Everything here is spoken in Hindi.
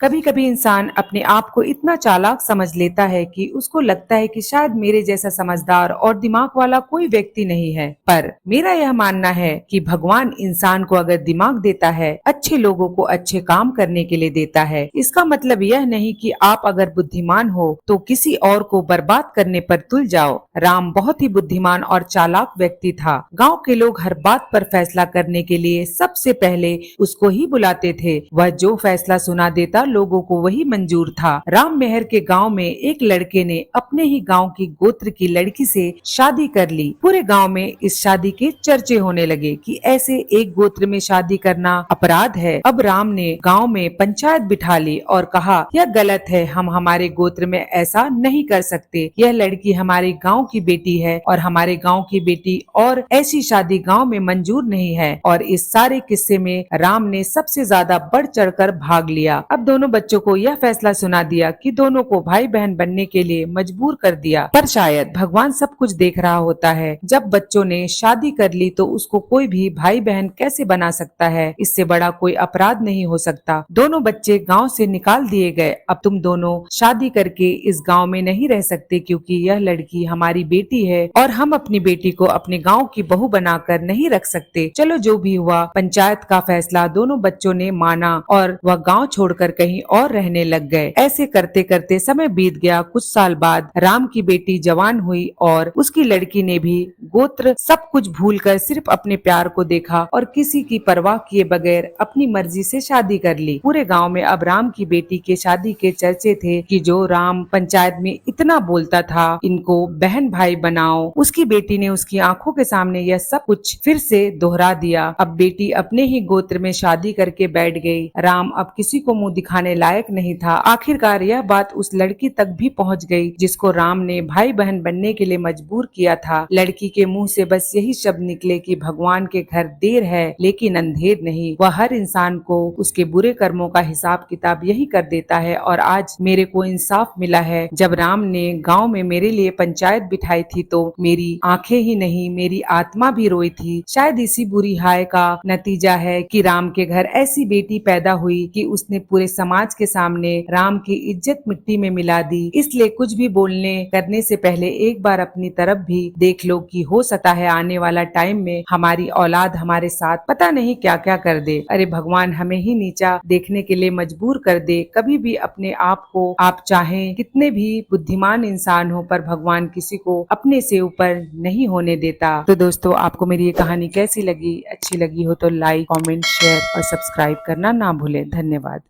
कभी कभी इंसान अपने आप को इतना चालाक समझ लेता है कि उसको लगता है कि शायद मेरे जैसा समझदार और दिमाग वाला कोई व्यक्ति नहीं है। पर मेरा यह मानना है कि भगवान इंसान को अगर दिमाग देता है, अच्छे लोगों को अच्छे काम करने के लिए देता है। इसका मतलब यह नहीं कि आप अगर बुद्धिमान हो तो किसी और को बर्बाद करने पर तुल जाओ। राम बहुत ही बुद्धिमान और चालाक व्यक्ति था। गाँव के लोग हर बात पर फैसला करने के लिए सबसे पहले उसको ही बुलाते थे। वह जो फैसला सुना देता लोगों को वही मंजूर था। राम मेहर के गांव में एक लड़के ने अपने ही गांव की गोत्र की लड़की से शादी कर ली। पूरे गांव में इस शादी के चर्चे होने लगे कि ऐसे एक गोत्र में शादी करना अपराध है। अब राम ने गांव में पंचायत बिठा ली और कहा, यह गलत है, हम हमारे गोत्र में ऐसा नहीं कर सकते। यह लड़की हमारे गांव की बेटी है और हमारे गांव की बेटी और ऐसी शादी गांव में मंजूर नहीं है। और इस सारे किस्से में राम ने सबसे ज्यादा बढ़ चढ़कर भाग लिया। अब दोनों बच्चों को यह फैसला सुना दिया कि दोनों को भाई बहन बनने के लिए मजबूर कर दिया। पर शायद भगवान सब कुछ देख रहा होता है। जब बच्चों ने शादी कर ली तो उसको कोई भी भाई बहन कैसे बना सकता है। इससे बड़ा कोई अपराध नहीं हो सकता। दोनों बच्चे गांव से निकाल दिए गए। अब तुम दोनों शादी करके इस गांव में नहीं रह सकते क्योंकि यह लड़की हमारी बेटी है और हम अपनी बेटी को अपने गांव की बहू बनाकर नहीं रख सकते। चलो जो भी हुआ, पंचायत का फैसला दोनों बच्चों ने माना और वह गांव छोड़कर कहीं और रहने लग गए। ऐसे करते करते समय बीत गया। कुछ साल बाद राम की बेटी जवान हुई और उसकी लड़की ने भी गोत्र सब कुछ भूलकर सिर्फ अपने प्यार को देखा और किसी की परवाह किए बगैर अपनी मर्जी से शादी कर ली। पूरे गांव में अब राम की बेटी के शादी के चर्चे थे कि जो राम पंचायत में इतना बोलता था, इनको बहन भाई बनाओ, उसकी बेटी ने उसकी आंखों के सामने यह सब कुछ फिर से दोहरा दिया। अब बेटी अपने ही गोत्र में शादी करके बैठ गई। राम अब किसी को मुंह दिखाने लायक नहीं था। आखिरकार यह बात उस लड़की तक भी पहुंच गई जिसको राम ने भाई बहन बनने के लिए मजबूर किया था। लड़की के मुंह से बस यही शब्द निकले कि भगवान के घर देर है लेकिन अंधेर नहीं। वह हर इंसान को उसके बुरे कर्मों का हिसाब किताब यही कर देता है। और आज मेरे को इंसाफ मिला है। जब राम ने गाँव में मेरे लिए पंचायत बिठाई थी तो मेरी आंखें ही नहीं, मेरी आत्मा भी रोई थी। शायद इसी बुरी हाय का नतीजा है कि राम के घर ऐसी बेटी पैदा हुई कि उसने पूरे समाज के सामने राम की इज्जत मिट्टी में मिला दी। इसलिए कुछ भी बोलने करने से पहले एक बार अपनी तरफ भी देख लो कि हो सकता है आने वाला टाइम में हमारी औलाद हमारे साथ पता नहीं क्या क्या कर दे। अरे भगवान हमें ही नीचा देखने के लिए मजबूर कर दे। कभी भी अपने आप को आप चाहें कितने भी बुद्धिमान इंसान हो पर भगवान किसी को अपने से ऊपर नहीं होने देता। तो दोस्तों, आपको मेरी ये कहानी कैसी लगी? अच्छी लगी हो तो लाइक, कमेंट, शेयर और सब्सक्राइब करना ना भूलें। धन्यवाद।